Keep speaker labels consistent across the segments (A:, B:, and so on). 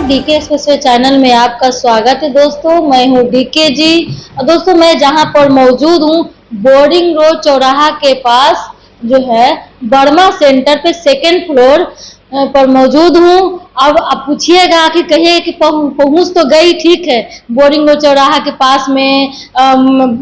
A: DK expressway channel में आपका स्वागत है दोस्तों। मैं हूं डीके जी। और दोस्तों मैं जहां पर मौजूद हूं बोर्डिंग रोड चौराहा के पास जो है बर्मा सेंटर पे सेकेंड फ्लोर पर मौजूद हूं। अब आप पूछिएगा कि कहिए कि पहुंच तो गई, ठीक है, बोर्डिंग रोड चौराहा के पास में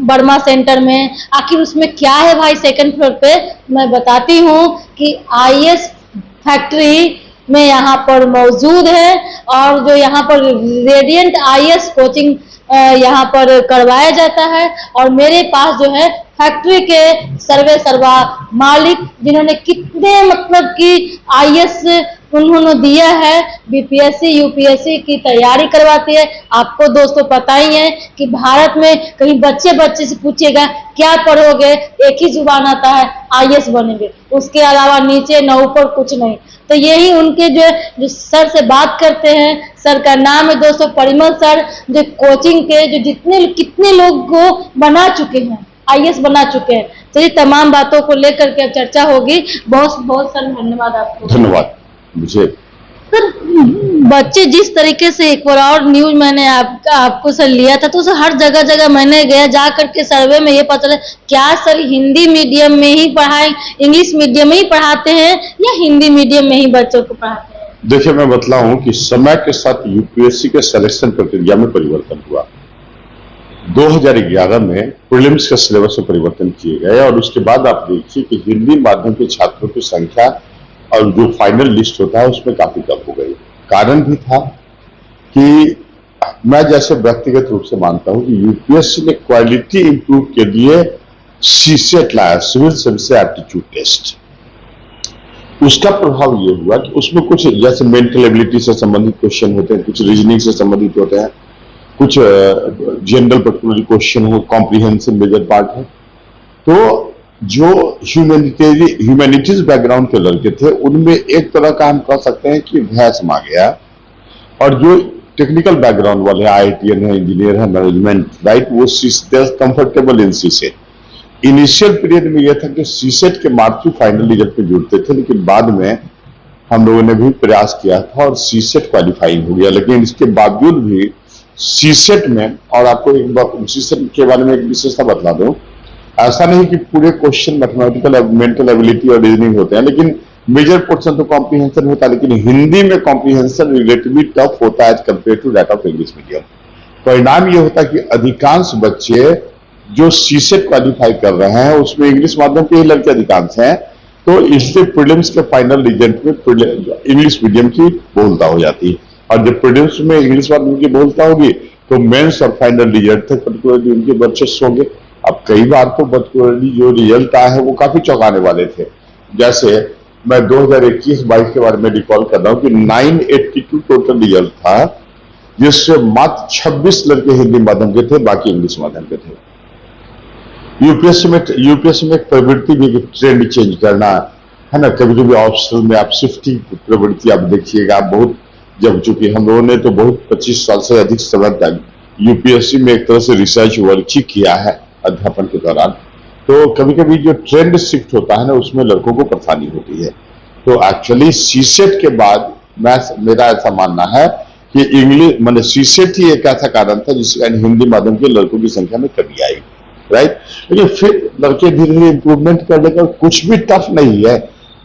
A: बर्मा सेंटर में, आखिर उसमें क्या है भाई सेकेंड फ्लोर पे। मैं बताती हूँ कि आईएएस फैक्ट्री में यहाँ पर मौजूद है और जो यहाँ पर रेडियंट आईएएस कोचिंग यहाँ पर करवाया जाता है। और मेरे पास जो है फैक्ट्री के सर्वे सर्वा मालिक, जिन्होंने कितने मतलब कि आईएएस उन्होंने दिया है, बीपीएससी यूपीएससी की तैयारी करवाती है। आपको दोस्तों पता ही है कि भारत में कहीं बच्चे से पूछिएगा क्या पढ़ोगे, एक ही जुबान आता है आईएएस बनेंगे, उसके अलावा नीचे न ऊपर कुछ नहीं। तो यही उनके जो सर से बात करते हैं, सर का नाम है दोस्तों परिमल सर, जो कोचिंग के जो कितने लोग को बना चुके हैं, आईएएस बना चुके हैं। चलिए तमाम बातों को लेकर के अब चर्चा होगी। बहुत बहुत सर धन्यवाद आपको।
B: धन्यवाद। मुझे
A: सर बच्चे जिस तरीके से एक बार और न्यूज मैंने आपको सर लिया था, तो सर हर जगह मैंने गया जा करके सर्वे में ये पता चला, क्या सर हिंदी मीडियम में ही पढ़ाए, इंग्लिश मीडियम में ही पढ़ाते हैं या हिंदी मीडियम में ही बच्चों को पढ़ाते हैं?
B: देखिए, मैं बतलाऊं कि समय के साथ यूपीएससी के सिलेक्शन प्रक्रिया में परिवर्तन हुआ। 2011 में प्रीलिम्स के सिलेबस में परिवर्तन किए गए और उसके बाद आप देखिए कि हिंदी माध्यम के छात्रों की संख्या और जो फाइनल लिस्ट होता है उसमें काफी कम हो गई। कारण भी था कि मैं जैसे व्यक्तिगत रूप से मानता हूं कि यूपीएससी ने क्वालिटी इंप्रूव के लिए सीसेट लाया, सिविल सर्विस एप्टीट्यूड टेस्ट। उसका प्रभाव ये हुआ कि उसमें कुछ जैसे मेंटल एबिलिटी से संबंधित क्वेश्चन होते हैं, कुछ रीजनिंग से संबंधित होते हैं, कुछ जनरल पर्टिकुलर क्वेश्चन हो, कॉम्प्रिहेंसिव मेजर पार्ट है। तो जो ह्यूमैनिटीज बैकग्राउंड के लड़के थे उनमें एक तरह का हम कह सकते हैं कि भय समा गया, और जो टेक्निकल बैकग्राउंड वाले आईआईटीएन है, इंजीनियर है, मैनेजमेंट, राइट, वो comfortable in CSAT. Initial period में यह था कि सीसेट के मार्क्स फाइनल रिजल्ट में जुड़ते थे, लेकिन बाद में हम लोगों ने भी प्रयास किया था और सीसेट क्वालिफाइंग हो गया। लेकिन इसके बावजूद भी सीसेट में, और आपको एक बार सीसेट के बारे में एक विशेषता बता दूं, ऐसा नहीं कि पूरे क्वेश्चन मैथमेटिकल मेंटल एबिलिटी और रीजनिंग होते हैं, लेकिन मेजर पोर्शन तो कॉम्प्रिहेंशन होता है। लेकिन हिंदी में कॉम्प्रिहेंशन रिलेटिवली टफ होता है as compared to that of English medium. परिणाम ये होता है कि अधिकांश बच्चे जो सीसेट क्वालिफाई कर रहे हैं उसमें इंग्लिश माध्यम के ही लड़के अधिकांश हैं। तो इससे प्रीलिम्स के फाइनल रिजल्ट में इंग्लिश मीडियम की बहुलता हो जाती है, और जब प्रीलिम्स में इंग्लिश माध्यम की बहुलता होगी तो मेंस और फाइनल रिजल्ट तक पर्टिकुलरली उनके वर्चस्व होंगे। अब कई बार तो पर्टिकुलरली जो रिजल्ट आए हैं वो काफी चौंकाने वाले थे। जैसे मैं 2021-22 के बारे में रिकॉल कर रहा हूं कि 982 टोटल रिजल्ट था, जिससे मात्र 26 लड़के हिंदी माध्यम के थे, बाकी इंग्लिश माध्यम के थे। यूपीएससी में एक प्रवृत्ति भी, ट्रेंड चेंज करना है ना। कभी कभी ऑप्शनल में आप शिफ्टिंग प्रवृत्ति आप देखिएगा, बहुत जब चूंकि हम लोगों ने तो बहुत 25 साल से अधिक समय तक यूपीएससी में एक तरह से रिसर्च वर्क किया है अध्यापन के दौरान, तो कभी कभी जो ट्रेंड शिफ्ट होता है ना उसमें लड़कों को परेशानी होती है। तो एक्चुअली सीसेट के बाद मेरा ऐसा मानना है कि इंग्लिश माने सीसेट ही एक ऐसा कारण था जिसके कारण हिंदी माध्यम के लड़कों की संख्या में कमी आई, राइट। लेकिन फिर लड़के धीरे धीरे इंप्रूवमेंट करने का कुछ भी टफ नहीं है।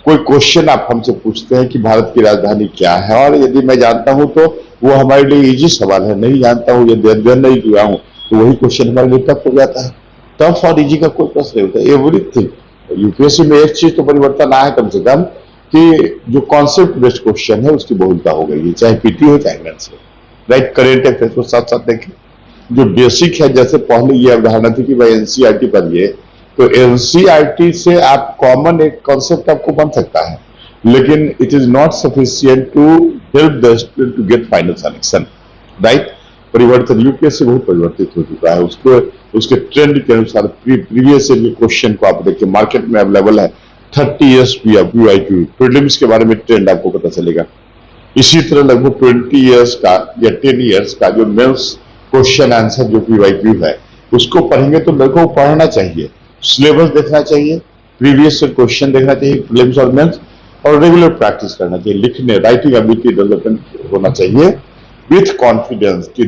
B: कोई क्वेश्चन आप हमसे पूछते हैं कि भारत की राजधानी क्या है, और यदि मैं जानता हूं तो वो हमारे लिए इजी सवाल है, नहीं जानता हूं, यदि अध्ययन नहीं किया हूं तो वही क्वेश्चन हमारे लिए टफ हो जाता है। टफ और इजी का कोई प्रश्न नहीं होता, एवरीथिंग। यूपीएससी में एक चीज तो परिवर्तन आया कम से कम कि जो कॉन्सेप्ट बेस्ड क्वेश्चन है उसकी बहुलता हो गई है, चाहे पीटी हो चाहे मेंस हो, राइट। करेंट अफेयर्स को साथ साथ देखें, जो बेसिक है, जैसे पहले ये अवधारणा थी कि भाई एनसीईआरटी पढ़िए, तो एनसीईआरटी से आप कॉमन एक कॉन्सेप्ट आपको बन सकता है, लेकिन it is not sufficient to help the student to get final selection, right. परिवर्तन यूपीएससी बहुत परिवर्तित हो चुका है, उसके ट्रेंड के अनुसार प्रीवियस ईयर के क्वेश्चन को आप देखिए, मार्केट में अवेलेबल है 30 ईयर्स पीआईक्यू प्रीलिम्स के बारे में ट्रेंड आपको पता चलेगा। इसी तरह लगभग 20 ईयर्स का या 10 ईयर्स का जो मेंस क्वेश्चन आंसर जो पीआईक्यू है उसको पढ़ेंगे तो लड़कों को पढ़ना चाहिए, सिलेबस देखना चाहिए, प्रीवियस क्वेश्चन देखना चाहिए प्रीलिम्स और मेंस, और रेगुलर प्रैक्टिस करना चाहिए, लिखने राइटिंग एबिलिटी डेवलपमेंट होना चाहिए। विथ कॉन्फिडेंस कि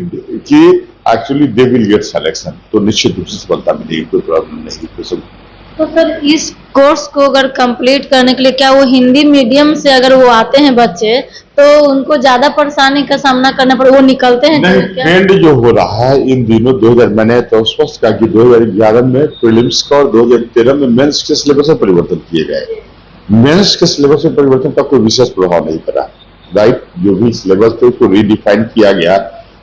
B: actually they will get selection, तो निश्चित रूप से सफलता मिलेगी, कोई प्रॉब्लम नहीं।
A: तो सर इस कोर्स को अगर कंप्लीट करने के लिए क्या वो हिंदी मीडियम से अगर वो आते हैं बच्चे तो उनको ज्यादा परेशानी का सामना करना पड़े, वो निकलते हैं
B: नहीं,
A: क्या?
B: ट्रेंड जो हो रहा है इन दिनों 2000, मैंने तो स्पष्ट कहा कि 2011 में प्रीलिम्स का और 2013 में मेंस के सिलेबस में परिवर्तन किए गए। मेंस के सिलेबस में परिवर्तन का कोई विशेष प्रभाव नहीं पड़ा, राइट। जो भी सिलेबस थे उसको रीडिफाइन किया गया,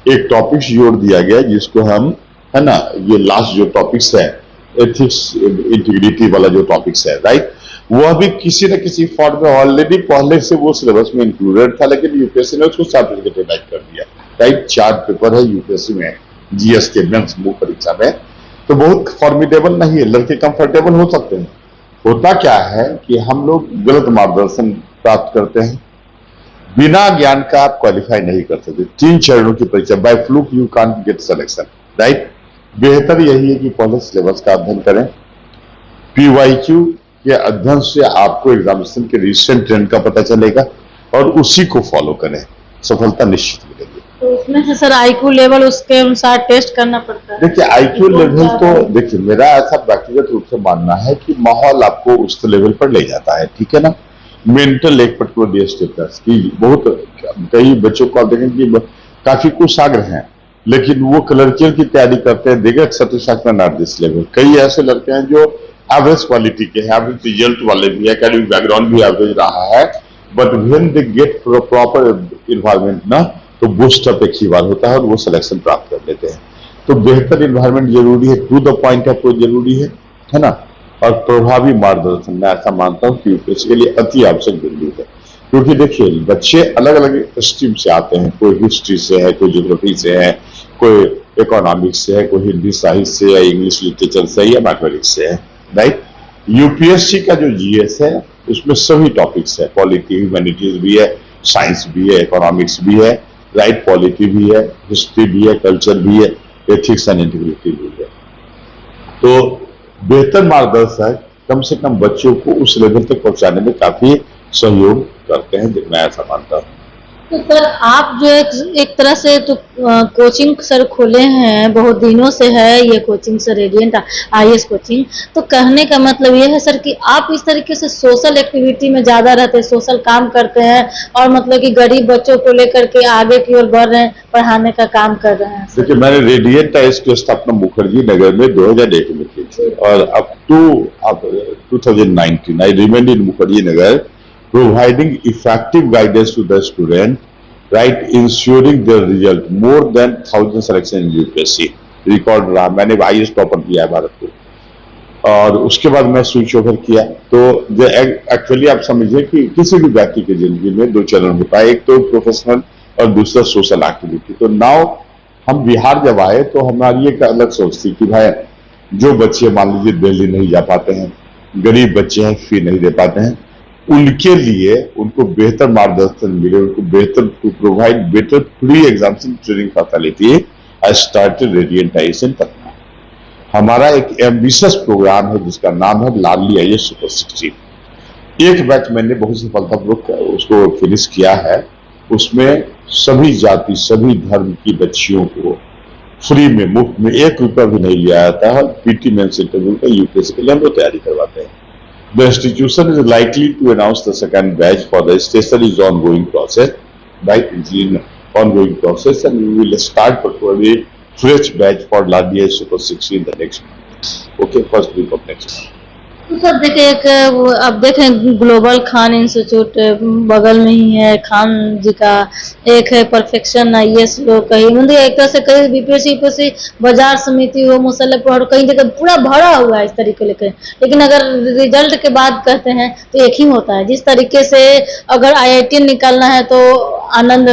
B: एक टॉपिक्स जोड़ दिया गया जिसको हम, है ना, ये लास्ट जो टॉपिक्स है एथिक्स इंटीग्रिटी वाला जो टॉपिक्स है, राइट, वह भी किसी न किसी फॉर्म में ऑलरेडी पहले से वो सिलेबस में इंक्लूडेड था, लेकिन यूपीएससी ने उसको सर्टिफिकेट कर दिया, राइट। 4 पेपर है यूपीएससी में जीएस के मेंस मुख्य परीक्षा में, तो बहुत फॉर्मिडेबल नहीं है, लड़के कंफर्टेबल हो सकते हैं। होता क्या है कि हम लोग गलत मार्गदर्शन प्राप्त करते हैं, बिना ज्ञान का आप क्वालिफाई नहीं कर सकते। 3 चरणों की परीक्षा, by fluke you can't get selection, right. बेहतर यही है कि पहले सिलेबस का अध्ययन करें, पीवाईक्यू के अध्ययन से आपको एग्जामिनेशन के रिसेंट ट्रेंड का पता चलेगा और उसी को फॉलो करें, सफलता निश्चित मिलेगी।
A: तो उसमें से सर आईक्यू लेवल उसके अनुसार टेस्ट करना पड़ता है।
B: देखिए आईक्यू लेवल तो देखिए मेरा ऐसा व्यक्तिगत रूप से मानना है कि माहौल आपको उस लेवल पर ले जाता है, ठीक है ना। मेंटल एक पर्टिकुलर स्टेटस की बहुत, कई बच्चों को आप देखेंगे कि काफी कुशाग्र हैं लेकिन वो क्लर्कियल की तैयारी करते हैं, देगा सेटिस्फैक्शन एट दिस लेवल। कई ऐसे लड़के हैं जो एवरेज क्वालिटी के हैं, एवरेज रिजल्ट वाले भी है, एकेडमिक बैकग्राउंड भी एवरेज रहा है, but when they get proper environment ना, तो बूस्ट अप एक ही बार होता है और वो सिलेक्शन प्राप्त कर लेते हैं। तो बेहतर इन्वायरमेंट जरूरी है, टू द पॉइंट अप्रोच जरूरी है ना, और प्रभावी मार्गदर्शन, मैं ऐसा मानता हूँ कि यूपीएससी के लिए अति आवश्यक बिंदु है। क्योंकि देखिए बच्चे अलग अलग स्ट्रीम से आते हैं, कोई हिस्ट्री से है, कोई ज्योग्राफी से है, कोई इकोनॉमिक्स से है, कोई हिंदी साहित्य से या इंग्लिश लिटरेचर से या मैथमेटिक्स से है, राइट। यूपीएससी का जो जीएस है उसमें सभी टॉपिक्स है, पॉलिटी, ह्यूमैनिटीज भी है, साइंस भी है, इकोनॉमिक्स भी है, राइट, पॉलिटी भी है, हिस्ट्री भी है, कल्चर भी है, एथिक्स एंड इंटीग्रिटी भी है। तो बेहतर मार्गदर्शक कम से कम बच्चों को उस लेवल तक पहुंचाने में काफी सहयोग करते हैं, मैं ऐसा मानता हूँ।
A: तो सर आप जो एक तरह से तो कोचिंग सर खोले हैं, बहुत दिनों से है ये coaching sir, radiant IAS coaching, तो कहने का मतलब ये है सर कि आप इस तरीके से सोशल एक्टिविटी में ज्यादा रहते हैं, सोशल काम करते हैं और मतलब कि गरीब बच्चों को लेकर के आगे की ओर बढ़ रहे हैं, पढ़ाने का काम कर रहे हैं।
B: देखिए मैंने रेडियंट आईएएस की स्थापना मुखर्जी नगर में 2001 में की थी और up to 2019 I remained in Mukherjee Nagar providing effective guidance to the student, right, ensuring their result more than 1000 selection in UPSC record रहा। मैंने आईएएस टॉपर किया है भारत को और उसके बाद मैं स्विच ओवर किया। तो एक्चुअली आप समझिए कि किसी भी व्यक्ति की जिंदगी में 2 चरण होता है, एक तो प्रोफेशनल और दूसरा सोशल एक्टिविटी। तो नाउ हम बिहार जब आए तो हमारी एक अलग सोच थी कि भाई जो बच्चे मान लीजिए दिल्ली नहीं जा पाते हैं, गरीब बच्चे हैं, फी नहीं दे पाते हैं, उनके लिए उनको बेहतर मार्गदर्शन मिले, उनको बेहतर to provide better pre examination training facility. I started Radiant IAS in Patna. हमारा एक एम्बिशियस प्रोग्राम है जिसका नाम है लाडली आईएएस सुपर 16। एक बैच मैंने बहुत सफलतापूर्वक उसको फिनिश किया है। उसमें सभी जाति, सभी धर्म की बच्चियों को फ्री में, मुफ्त में, 1 रुपया भी नहीं लिया जाता है। पीटी मेंस इंटरव्यू का यूपीएससी के लिए हम लोग तैयारी करवाते हैं। The institution is likely to announce the second batch for the station is ongoing process, right? It's in ongoing process, and we will start probably fresh batch for Ladia Super 16 the next month. Okay, first week of next month.
A: तो sir देखिए एक अब देखें global Khan institute बगल में ही है, खान जी का एक है परफेक्शन आईएएस लोग, कहीं मतलब एक तरह से कहीं बीपीएससी बाजार समिति हो, मुसल्लपुर, कहीं जगह पूरा भरा हुआ है इस तरीके लेकर। लेकिन अगर रिजल्ट के बाद कहते हैं तो एक ही होता है। जिस तरीके से अगर आईआईटी निकालना है तो आनंद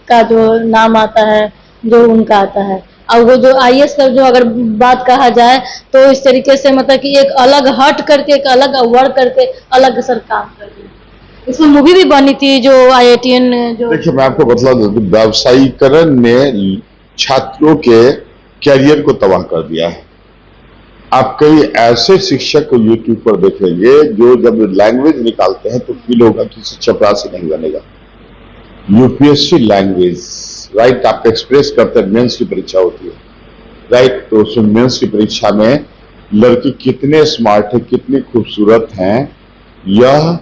A: का जो नाम आता है, जो उनका आता है, और वो जो आईएएस का जो अगर बात कहा जाए तो इस तरीके से मतलब कि एक अलग हट करके, एक अलग अवार्ड करके अलग सर काम कर रहे हैं। इसमें मूवी भी बनी थी जो आईआईटीएन जो।
B: देखिए मैं आपको बतला दूं, व्यावसायीकरण ने छात्रों के कैरियर को तबाह कर दिया है। आप कई ऐसे शिक्षक को यूट्यूब पर देखेंगे जो जब लैंग्वेज निकालते हैं तो फील होगा कि चपरासी नहीं बनेगा। यूपीएससी लैंग्वेज राइट, आप एक्सप्रेस करते हैं, मेंस की परीक्षा होती है, राइट, तो उसमें मेंस की परीक्षा में लड़की कितने स्मार्ट है, कितनी खूबसूरत हैं, यह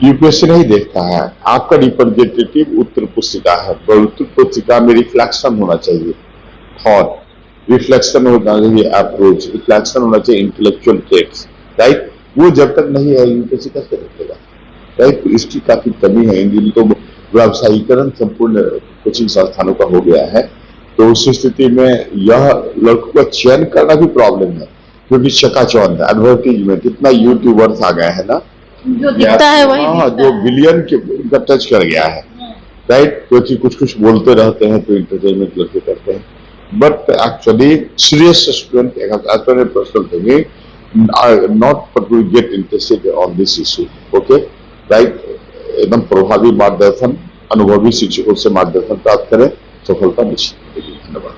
B: यूपीएससी नहीं देखता है। आपका रिप्रेजेंटेटिव उत्तर पुस्तिका है, तो उत्तर पुस्तिका में रिफ्लेक्शन होना चाहिए, थॉट, रिफ्लेक्शन होना चाहिए, अप्रोच, रिफ्लेक्शन होना चाहिए, इंटेलेक्चुअल ट्रेट्स, राइट, वो जब तक नहीं है यूपीएससी कैसे देखेगा, राइट। तो इसकी काफी कमी है। इन तो व्यावसायीकरण संपूर्ण कोचिंग संस्थानों का हो गया है, तो उस स्थिति में यह लड़कों का चयन करना भी प्रॉब्लम है, क्योंकि चकाचौंध है, एडवर्टीजमेंट, इतना यूट्यूबर्स आ गया है ना,
A: जो दिखता है वही
B: हाँ,
A: दिखता
B: जो
A: है।
B: बिलियन के टच कर गया है, राइट, क्योंकि कुछ कुछ बोलते रहते हैं तो इंटरटेनमेंट लड़के करते हैं, but actually serious student personal thinking not particularly get interested on this issue, okay, right, एकदम प्रभावी मार्गदर्शन, अनुभवी शिक्षकों से मार्गदर्शन प्राप्त करें, सफलता निश्चित मिलेगी। धन्यवाद।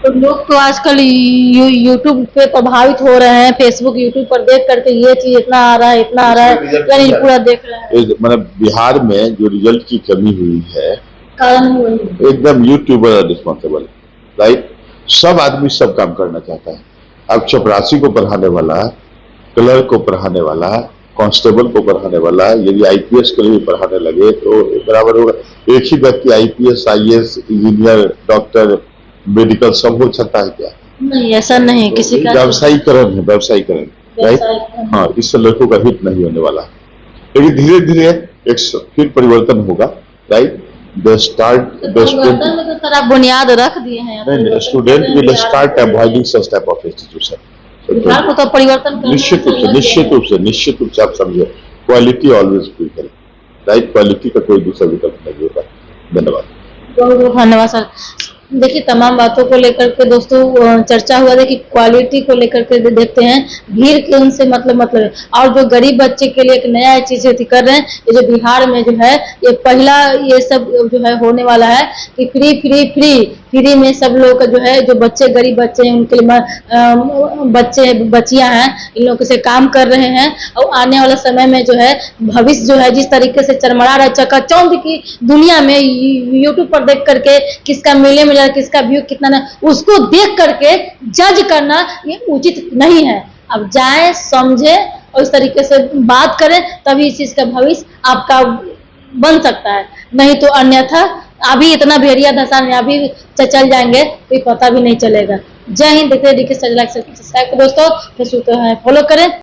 A: तो लोग तो आजकल यूट्यूब पे प्रभावित हो रहे हैं, फेसबुक यूट्यूब पर देख करके ये चीज इतना आ रहा है, इतना आ रहा है, यानी पूरा देख रहे हैं।
B: मतलब बिहार में जो रिजल्ट की कमी हुई है,
A: कारण वही
B: एकदम यूट्यूबर रिस्पॉन्सिबल, राइट, सब आदमी सब काम करना चाहता है। अब चपरासी को पढ़ाने वाला, क्लर्क को पढ़ाने वाला, कांस्टेबल को पढ़ाने वाला, यदि आईपीएस के लिए पढ़ाने लगे तो बराबर होगा। एक ही व्यक्ति IPS, IAS, engineer, doctor, medical सब हो सकता है क्या?
A: नहीं, ऐसा नहीं, किसी का
B: व्यवसायीकरण है, व्यवसायीकरण, राइट, हाँ, इससे लड़कों का हित नहीं होने वाला। लेकिन धीरे धीरे एक फिर परिवर्तन होगा, राइट, द स्टूडेंट,
A: सर आप बुनियाद रख दिए हैं।
B: नहीं, student will start avoiding such type of institution.
A: Bihar को तो परिवर्तन करना
B: निश्चित रूप से आप समझे, क्वालिटी ऑलवेज फ्री करें, राइट, क्वालिटी का कोई दूसरा विकल्प नहीं होगा। धन्यवाद।
A: बहुत बहुत धन्यवाद सर। देखिए, तमाम बातों को लेकर के दोस्तों चर्चा हुआ है कि क्वालिटी को लेकर के देखते हैं, भीड़ के उनसे मतलब है। और जो गरीब बच्चे के लिए एक नया चीज कर रहे हैं, ये जो बिहार में जो है ये पहला ये सब जो है होने वाला है कि फ्री में सब लोग का जो है, जो बच्चे गरीब बच्चे हैं उनके लिए बच्चे बच्चियां हैं, इन लोगों से काम कर रहे हैं। और आने वाला समय में जो है भविष्य जो है जिस तरीके से चरमरा रहा है, चकाचौंध की दुनिया में यूट्यूब पर देख करके किसका मेले में किसका व्यू कितना ना, उसको देख करके जज करना ये उचित नहीं है। अब जाए समझे और इस तरीके से बात करें, तभी इस चीज का भविष्य आपका बन सकता है, नहीं तो अन्यथा अभी इतना भेड़िया धसा में अभी चल जाएंगे, कोई पता भी नहीं चलेगा। जय हिंद। देखते रहिए DK सब्सक्राइब दोस्तों, फेसबुक फॉलो करें।